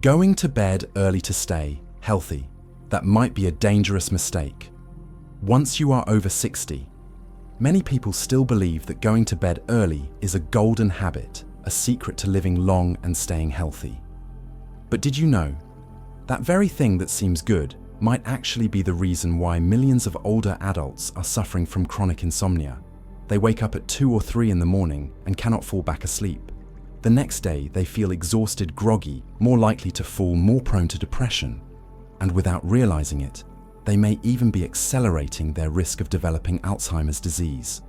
Going to bed early to stay healthy, that might be a dangerous mistake. Once you are over 60, many people still believe that going to bed early is a golden habit, a secret to living long and staying healthy. But did you know that very thing that seems good might actually be the reason why millions of older adults are suffering from chronic insomnia? They wake up at 2 or 3 in the morning and cannot fall back asleep. The next day, they feel exhausted, groggy, more likely to fall, more prone to depression. And without realizing it, they may even be accelerating their risk of developing Alzheimer's disease.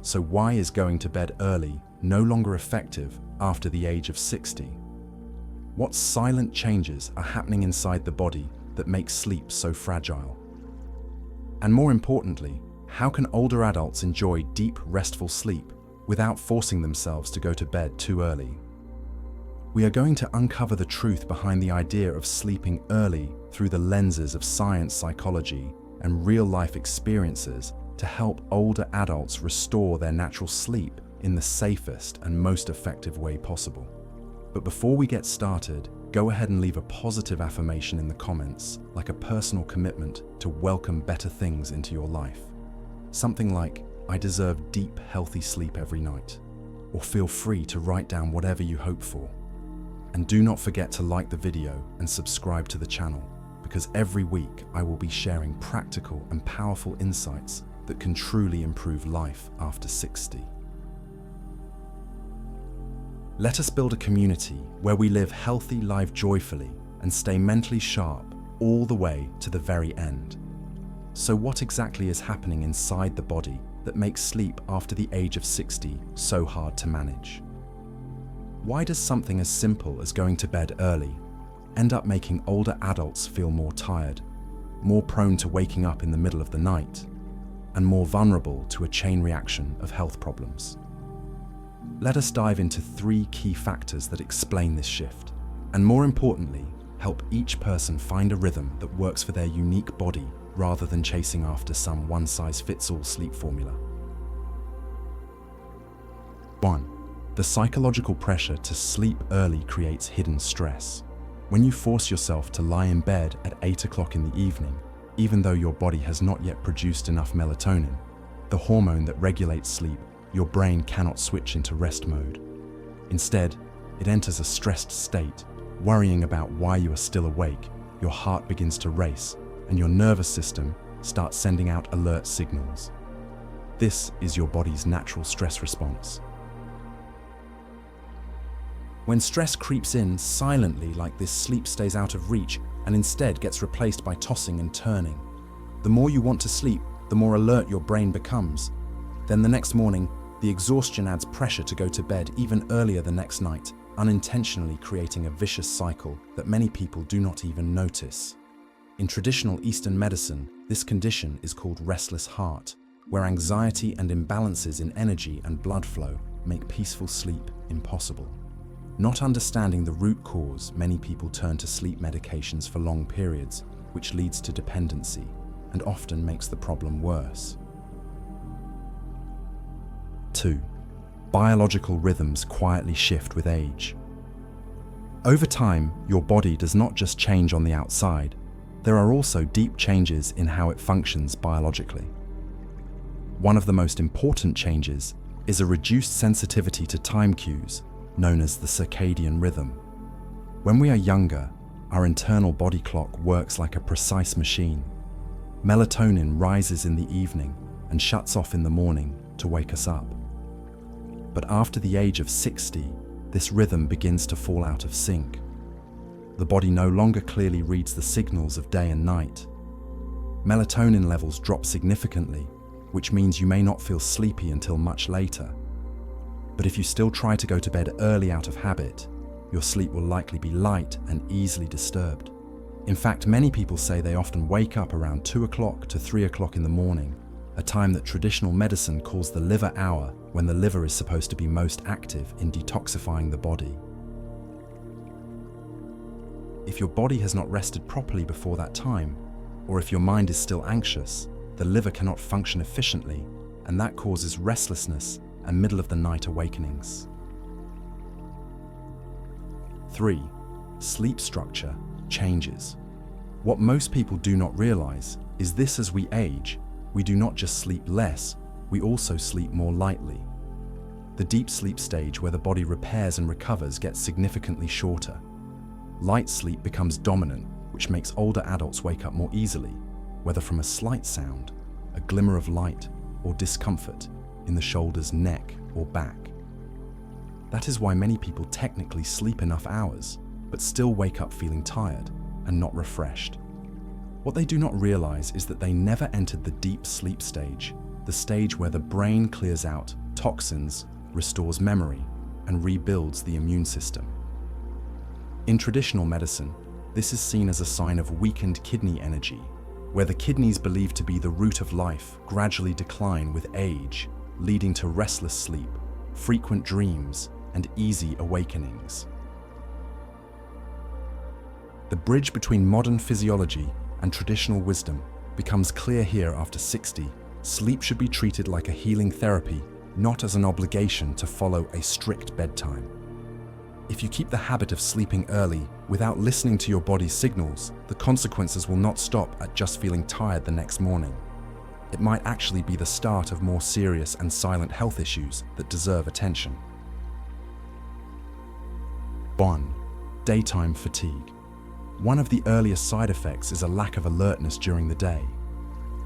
So why is going to bed early no longer effective after the age of 60? What silent changes are happening inside the body that make sleep so fragile? And more importantly, how can older adults enjoy deep, restful sleep without forcing themselves to go to bed too early? We are going to uncover the truth behind the idea of sleeping early through the lenses of science, psychology, and real-life experiences to help older adults restore their natural sleep in the safest and most effective way possible. But before we get started, go ahead and leave a positive affirmation in the comments, like a personal commitment to welcome better things into your life. Something like, "I deserve deep, healthy sleep every night," or feel free to write down whatever you hope for. And do not forget to like the video and subscribe to the channel, because every week I will be sharing practical and powerful insights that can truly improve life after 60. Let us build a community where we live healthy life joyfully and stay mentally sharp all the way to the very end. So what exactly is happening inside the body that makes sleep after the age of 60 so hard to manage? Why does something as simple as going to bed early end up making older adults feel more tired, more prone to waking up in the middle of the night, and more vulnerable to a chain reaction of health problems? Let us dive into 3 key factors that explain this shift, and more importantly, help each person find a rhythm that works for their unique body rather than chasing after some one-size-fits-all sleep formula. 1. The psychological pressure to sleep early creates hidden stress. When you force yourself to lie in bed at 8 o'clock in the evening, even though your body has not yet produced enough melatonin, the hormone that regulates sleep, your brain cannot switch into rest mode. Instead, it enters a stressed state, worrying about why you are still awake. Your heart begins to race, and your nervous system starts sending out alert signals. This is your body's natural stress response. When stress creeps in silently like this, sleep stays out of reach and instead gets replaced by tossing and turning. The more you want to sleep, the more alert your brain becomes. Then the next morning, the exhaustion adds pressure to go to bed even earlier the next night, unintentionally creating a vicious cycle that many people do not even notice. In traditional Eastern medicine, this condition is called restless heart, where anxiety and imbalances in energy and blood flow make peaceful sleep impossible. Not understanding the root cause, many people turn to sleep medications for long periods, which leads to dependency and often makes the problem worse. 2. Biological rhythms quietly shift with age. Over time, your body does not just change on the outside, there are also deep changes in how it functions biologically. One of the most important changes is a reduced sensitivity to time cues, known as the circadian rhythm. When we are younger, our internal body clock works like a precise machine. Melatonin rises in the evening and shuts off in the morning to wake us up. But after the age of 60, this rhythm begins to fall out of sync. The body no longer clearly reads the signals of day and night. Melatonin levels drop significantly, which means you may not feel sleepy until much later. But if you still try to go to bed early out of habit, your sleep will likely be light and easily disturbed. In fact, many people say they often wake up around 2 o'clock to 3 o'clock in the morning, a time that traditional medicine calls the liver hour, when the liver is supposed to be most active in detoxifying the body. If your body has not rested properly before that time, or if your mind is still anxious, the liver cannot function efficiently, and that causes restlessness and middle-of-the-night awakenings. 3. Sleep structure changes. What most people do not realize is this: as we age, we do not just sleep less, we also sleep more lightly. The deep sleep stage, where the body repairs and recovers, gets significantly shorter. Light sleep becomes dominant, which makes older adults wake up more easily, whether from a slight sound, a glimmer of light, or discomfort in the shoulders, neck, or back. That is why many people technically sleep enough hours, but still wake up feeling tired and not refreshed. What they do not realize is that they never entered the deep sleep stage, the stage where the brain clears out toxins, restores memory, and rebuilds the immune system. In traditional medicine, this is seen as a sign of weakened kidney energy, where the kidneys, believed to be the root of life, gradually decline with age, leading to restless sleep, frequent dreams, and easy awakenings. The bridge between modern physiology and traditional wisdom becomes clear here. After 60, sleep should be treated like a healing therapy, not as an obligation to follow a strict bedtime. If you keep the habit of sleeping early without listening to your body's signals, the consequences will not stop at just feeling tired the next morning. It might actually be the start of more serious and silent health issues that deserve attention. 1. Daytime fatigue. One of the earliest side effects is a lack of alertness during the day.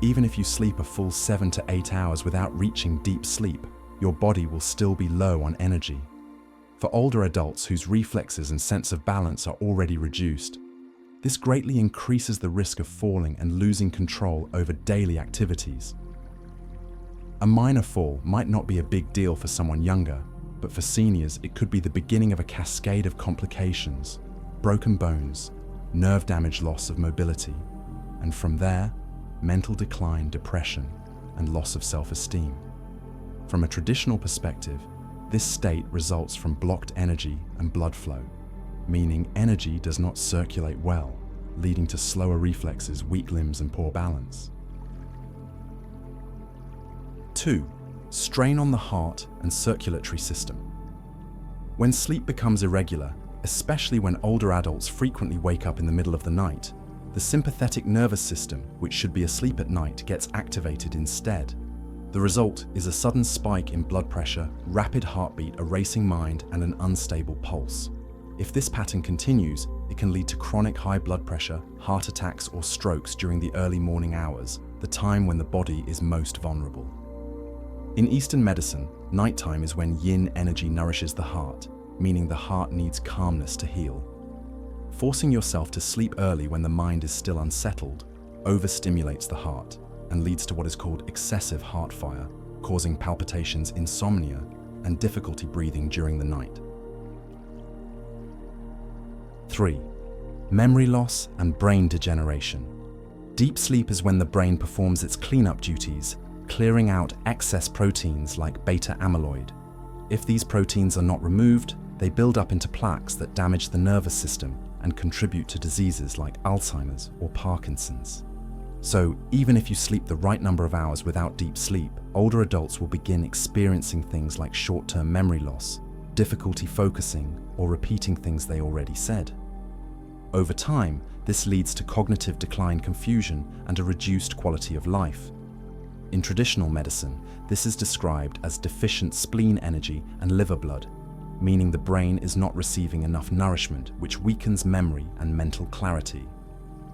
Even if you sleep a full 7 to 8 hours without reaching deep sleep, your body will still be low on energy. For older adults whose reflexes and sense of balance are already reduced, this greatly increases the risk of falling and losing control over daily activities. A minor fall might not be a big deal for someone younger, but for seniors it could be the beginning of a cascade of complications: broken bones, nerve damage, loss of mobility, and from there, mental decline, depression, and loss of self-esteem. From a traditional perspective, this state results from blocked energy and blood flow, meaning energy does not circulate well, leading to slower reflexes, weak limbs, and poor balance. 2. Strain on the heart and circulatory system. When sleep becomes irregular, especially when older adults frequently wake up in the middle of the night, the sympathetic nervous system, which should be asleep at night, gets activated instead. The result is a sudden spike in blood pressure, rapid heartbeat, a racing mind, and an unstable pulse. If this pattern continues, it can lead to chronic high blood pressure, heart attacks, or strokes during the early morning hours, the time when the body is most vulnerable. In Eastern medicine, nighttime is when yin energy nourishes the heart, meaning the heart needs calmness to heal. Forcing yourself to sleep early when the mind is still unsettled overstimulates the heart and leads to what is called excessive heart fire, causing palpitations, insomnia, and difficulty breathing during the night. 3. Memory loss and brain degeneration. Deep sleep is when the brain performs its cleanup duties, clearing out excess proteins like beta amyloid. If these proteins are not removed, they build up into plaques that damage the nervous system and contribute to diseases like Alzheimer's or Parkinson's. So, even if you sleep the right number of hours without deep sleep, older adults will begin experiencing things like short-term memory loss, difficulty focusing, or repeating things they already said. Over time, this leads to cognitive decline, confusion, and a reduced quality of life. In traditional medicine, this is described as deficient spleen energy and liver blood, meaning the brain is not receiving enough nourishment, which weakens memory and mental clarity.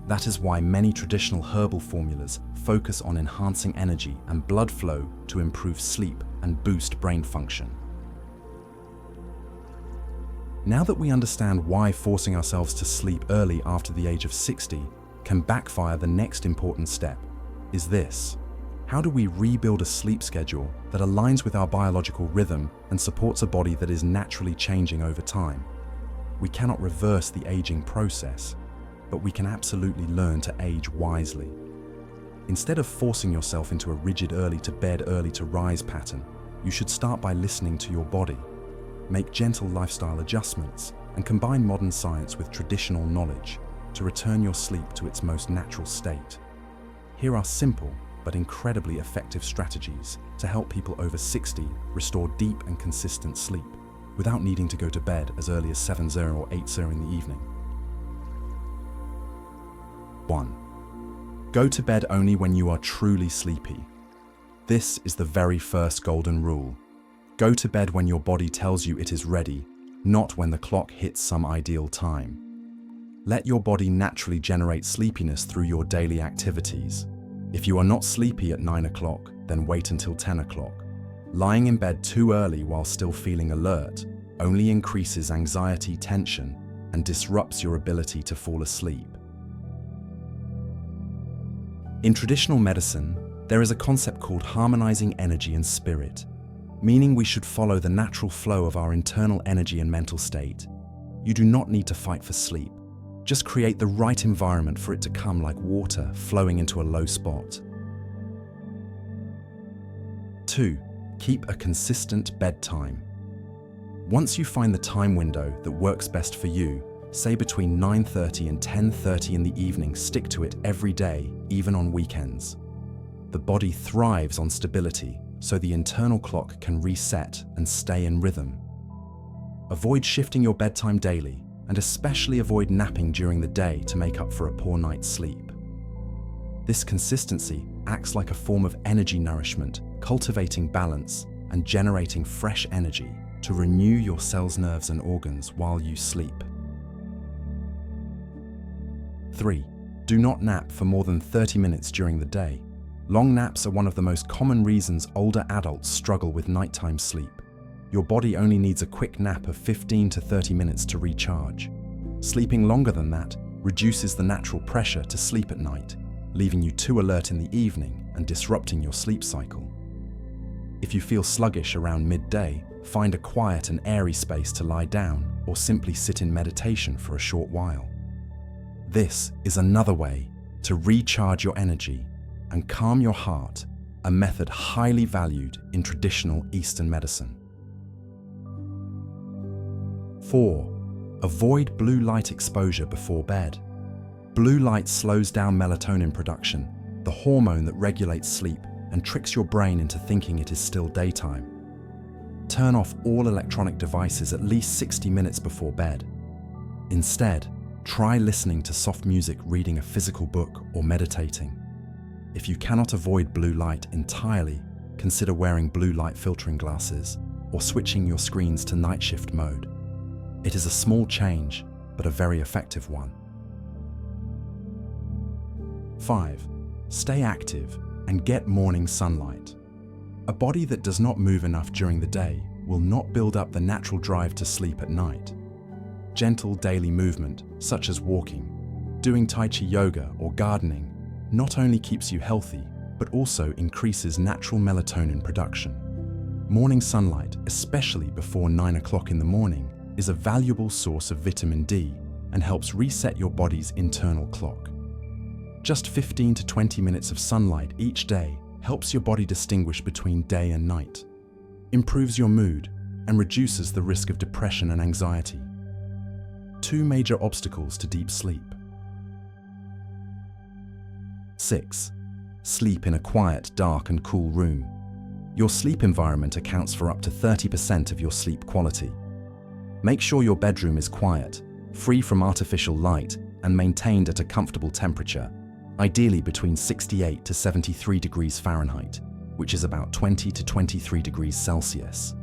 That is why many traditional herbal formulas focus on enhancing energy and blood flow to improve sleep and boost brain function. Now that we understand why forcing ourselves to sleep early after the age of 60 can backfire, the next important step is this: how do we rebuild a sleep schedule that aligns with our biological rhythm and supports a body that is naturally changing over time? We cannot reverse the aging process, but we can absolutely learn to age wisely. Instead of forcing yourself into a rigid early to bed, early to rise pattern, you should start by listening to your body. Make gentle lifestyle adjustments and combine modern science with traditional knowledge to return your sleep to its most natural state. Here are simple but incredibly effective strategies to help people over 60 restore deep and consistent sleep without needing to go to bed as early as 7:00 or 8:00 in the evening. 1. Go to bed only when you are truly sleepy. This is the very first golden rule. Go to bed when your body tells you it is ready, not when the clock hits some ideal time. Let your body naturally generate sleepiness through your daily activities. If you are not sleepy at 9 o'clock, then wait until 10 o'clock. Lying in bed too early while still feeling alert only increases anxiety, tension, and disrupts your ability to fall asleep. In traditional medicine, there is a concept called harmonizing energy and spirit, meaning we should follow the natural flow of our internal energy and mental state. You do not need to fight for sleep. Just create the right environment for it to come like water flowing into a low spot. 2. Keep a consistent bedtime. Once you find the time window that works best for you, say between 9:30 and 10:30 in the evening, stick to it every day, even on weekends. The body thrives on stability, so the internal clock can reset and stay in rhythm. Avoid shifting your bedtime daily, and especially avoid napping during the day to make up for a poor night's sleep. This consistency acts like a form of energy nourishment, cultivating balance and generating fresh energy to renew your cells, nerves, and organs while you sleep. 3. Do not nap for more than 30 minutes during the day. Long naps are one of the most common reasons older adults struggle with nighttime sleep. Your body only needs a quick nap of 15 to 30 minutes to recharge. Sleeping longer than that reduces the natural pressure to sleep at night, leaving you too alert in the evening and disrupting your sleep cycle. If you feel sluggish around midday, find a quiet and airy space to lie down or simply sit in meditation for a short while. This is another way to recharge your energy and calm your heart, a method highly valued in traditional Eastern medicine. 4. Avoid blue light exposure before bed. Blue light slows down melatonin production, the hormone that regulates sleep and tricks your brain into thinking it is still daytime. Turn off all electronic devices at least 60 minutes before bed. Instead, try listening to soft music, reading a physical book, or meditating. If you cannot avoid blue light entirely, consider wearing blue light filtering glasses or switching your screens to night shift mode. It is a small change, but a very effective one. 5. Stay active and get morning sunlight. A body that does not move enough during the day will not build up the natural drive to sleep at night. Gentle daily movement, such as walking, doing Tai Chi yoga, or gardening, not only keeps you healthy, but also increases natural melatonin production. Morning sunlight, especially before 9 o'clock in the morning, is a valuable source of vitamin D and helps reset your body's internal clock. Just 15 to 20 minutes of sunlight each day helps your body distinguish between day and night, improves your mood, and reduces the risk of depression and anxiety. 2 major obstacles to deep sleep. 6. Sleep in a quiet, dark, and cool room. Your sleep environment accounts for up to 30% of your sleep quality. Make sure your bedroom is quiet, free from artificial light, and maintained at a comfortable temperature, ideally between 68 to 73 degrees Fahrenheit, which is about 20 to 23 degrees Celsius.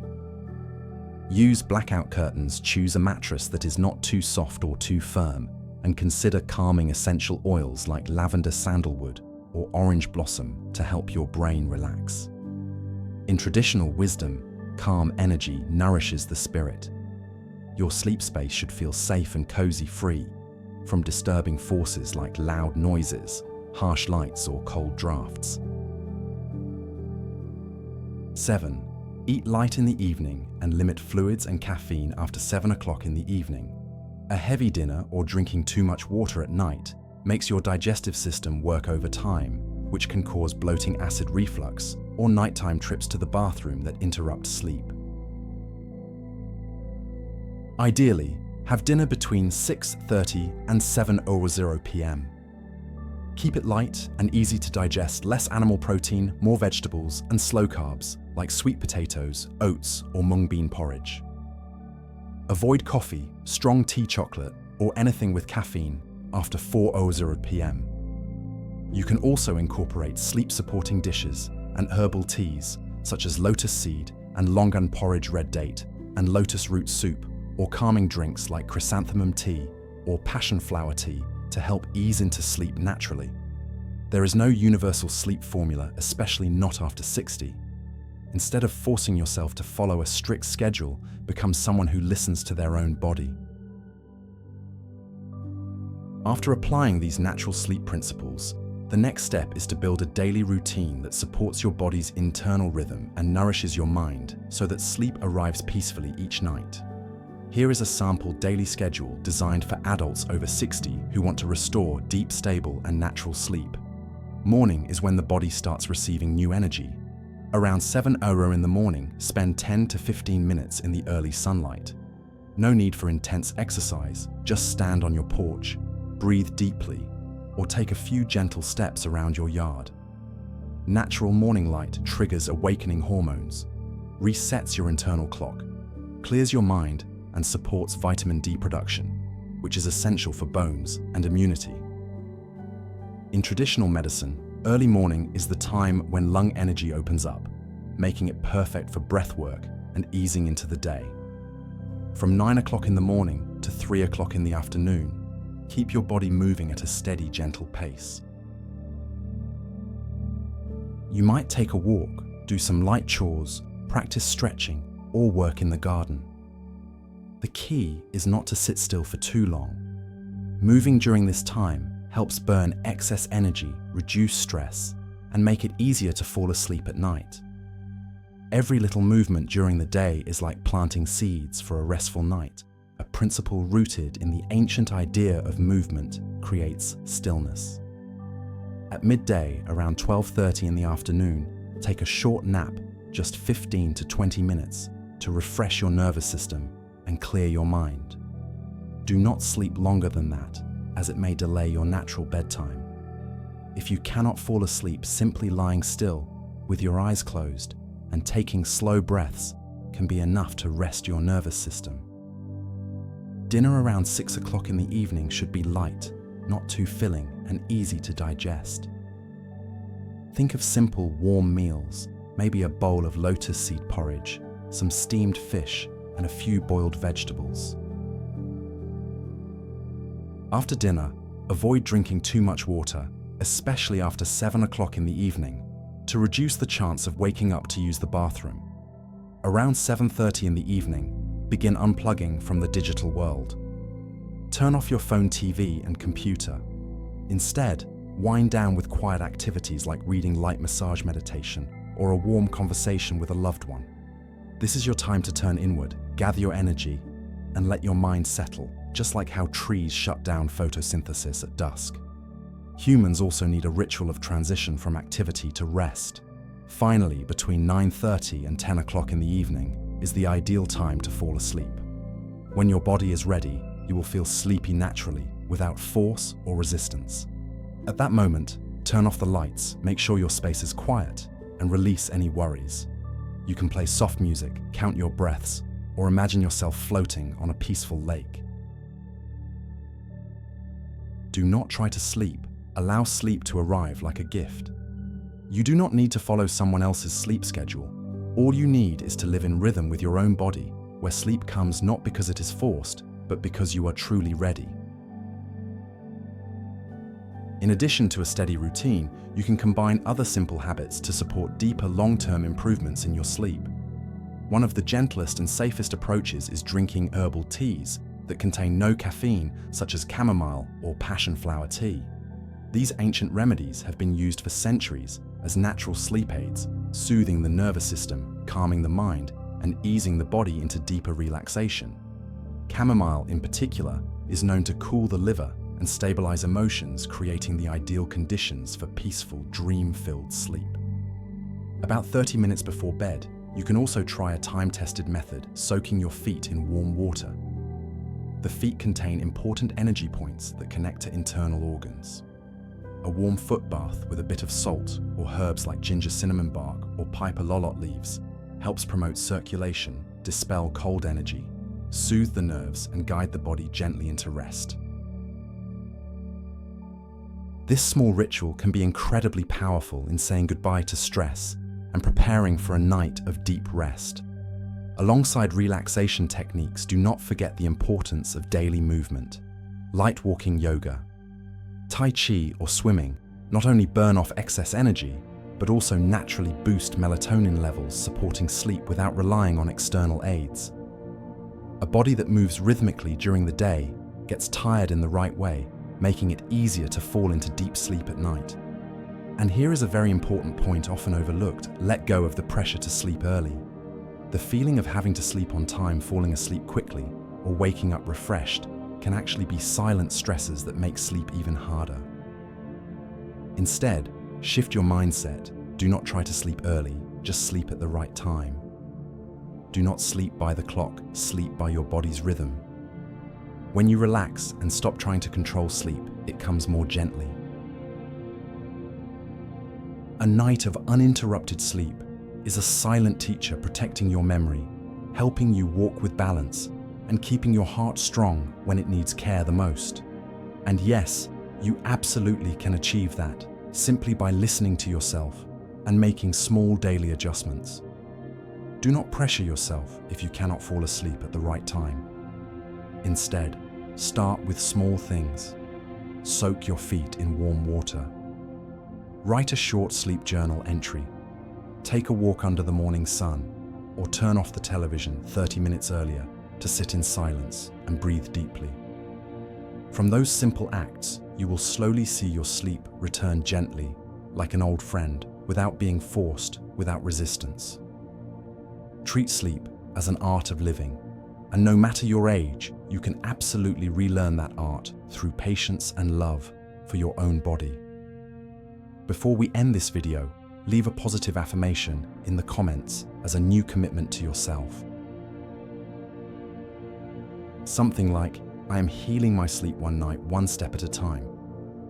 Use blackout curtains, choose a mattress that is not too soft or too firm, and consider calming essential oils like lavender sandalwood or orange blossom to help your brain relax. In traditional wisdom, calm energy nourishes the spirit. Your sleep space should feel safe and cozy, free from disturbing forces like loud noises, harsh lights, or cold drafts. 7. Eat light in the evening and limit fluids and caffeine after 7 o'clock in the evening. A heavy dinner or drinking too much water at night makes your digestive system work overtime, which can cause bloating, acid reflux, or nighttime trips to the bathroom that interrupt sleep. Ideally, have dinner between 6:30 and 7:00 p.m. Keep it light and easy to digest, less animal protein, more vegetables, and slow carbs like sweet potatoes, oats, or mung bean porridge. Avoid coffee, strong tea chocolate, or anything with caffeine after 4:00 p.m. You can also incorporate sleep-supporting dishes and herbal teas such as lotus seed and longan porridge red date and lotus root soup, or calming drinks like chrysanthemum tea or passion flower tea to help ease into sleep naturally. There is no universal sleep formula, especially not after 60. Instead of forcing yourself to follow a strict schedule, become someone who listens to their own body. After applying these natural sleep principles, the next step is to build a daily routine that supports your body's internal rhythm and nourishes your mind so that sleep arrives peacefully each night. Here is a sample daily schedule designed for adults over 60 who want to restore deep, stable, and natural sleep. Morning is when the body starts receiving new energy. Around 7:00 in the morning, spend 10 to 15 minutes in the early sunlight. No need for intense exercise, just stand on your porch, breathe deeply, or take a few gentle steps around your yard. Natural morning light triggers awakening hormones, resets your internal clock, clears your mind, and supports vitamin D production, which is essential for bones and immunity. In traditional medicine, early morning is the time when lung energy opens up, making it perfect for breath work and easing into the day. From 9 o'clock in the morning to 3 o'clock in the afternoon, keep your body moving at a steady, gentle pace. You might take a walk, do some light chores, practice stretching, or work in the garden. The key is not to sit still for too long. Moving during this time helps burn excess energy, reduce stress, and make it easier to fall asleep at night. Every little movement during the day is like planting seeds for a restful night, a principle rooted in the ancient idea of movement creates stillness. At midday, around 12:30 in the afternoon, take a short nap, just 15 to 20 minutes, to refresh your nervous system and clear your mind. Do not sleep longer than that, as it may delay your natural bedtime. If you cannot fall asleep, simply lying still, with your eyes closed, and taking slow breaths can be enough to rest your nervous system. Dinner around 6 o'clock in the evening should be light, not too filling, and easy to digest. Think of simple, warm meals, maybe a bowl of lotus seed porridge, some steamed fish, and a few boiled vegetables. After dinner, avoid drinking too much water, especially after 7 o'clock in the evening, to reduce the chance of waking up to use the bathroom. Around 7:30 in the evening, begin unplugging from the digital world. Turn off your phone, TV, and computer. Instead, wind down with quiet activities like reading light massage meditation or a warm conversation with a loved one. This is your time to turn inward, gather your energy, and let your mind settle, just like how trees shut down photosynthesis at dusk. Humans also need a ritual of transition from activity to rest. Finally, between 9:30 and 10 o'clock in the evening is the ideal time to fall asleep. When your body is ready, you will feel sleepy naturally, without force or resistance. At that moment, turn off the lights, make sure your space is quiet, and release any worries. You can play soft music, count your breaths, or imagine yourself floating on a peaceful lake. Do not try to sleep. Allow sleep to arrive like a gift. You do not need to follow someone else's sleep schedule. All you need is to live in rhythm with your own body, where sleep comes not because it is forced, but because you are truly ready. In addition to a steady routine, you can combine other simple habits to support deeper long-term improvements in your sleep. One of the gentlest and safest approaches is drinking herbal teas that contain no caffeine, such as chamomile or passion flower tea. These ancient remedies have been used for centuries as natural sleep aids, soothing the nervous system, calming the mind, and easing the body into deeper relaxation. Chamomile, in particular, is known to cool the liver and stabilize emotions, creating the ideal conditions for peaceful, dream-filled sleep. About 30 minutes before bed, you can also try a time-tested method, soaking your feet in warm water. The feet contain important energy points that connect to internal organs. A warm foot bath with a bit of salt or herbs like ginger cinnamon bark or piper lolot leaves helps promote circulation, dispel cold energy, soothe the nerves, and guide the body gently into rest. This small ritual can be incredibly powerful in saying goodbye to stress and preparing for a night of deep rest. Alongside relaxation techniques, do not forget the importance of daily movement. Light walking yoga, Tai Chi or swimming not only burn off excess energy, but also naturally boost melatonin levels, supporting sleep without relying on external aids. A body that moves rhythmically during the day gets tired in the right way, making it easier to fall into deep sleep at night. And here is a very important point often overlooked: let go of the pressure to sleep early. The feeling of having to sleep on time, falling asleep quickly, or waking up refreshed can actually be silent stressors that make sleep even harder. Instead, shift your mindset. Do not try to sleep early, just sleep at the right time. Do not sleep by the clock, sleep by your body's rhythm. When you relax and stop trying to control sleep, it comes more gently. A night of uninterrupted sleep is a silent teacher protecting your memory, helping you walk with balance, and keeping your heart strong when it needs care the most. And yes, you absolutely can achieve that simply by listening to yourself and making small daily adjustments. Do not pressure yourself if you cannot fall asleep at the right time. Instead, start with small things. Soak your feet in warm water. Write a short sleep journal entry. Take a walk under the morning sun, or turn off the television 30 minutes earlier to sit in silence and breathe deeply. From those simple acts, you will slowly see your sleep return gently, like an old friend, without being forced, without resistance. Treat sleep as an art of living, and no matter your age, you can absolutely relearn that art through patience and love for your own body. Before we end this video, leave a positive affirmation in the comments as a new commitment to yourself. Something like, "I am healing my sleep one night, one step at a time."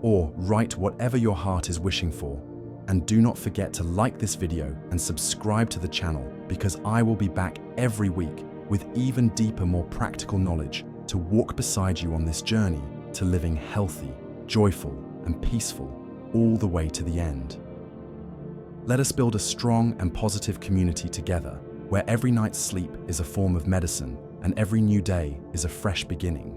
Or write whatever your heart is wishing for. And do not forget to like this video and subscribe to the channel, because I will be back every week with even deeper, more practical knowledge to walk beside you on this journey to living healthy, joyful, and peaceful all the way to the end. Let us build a strong and positive community together, where every night's sleep is a form of medicine and every new day is a fresh beginning.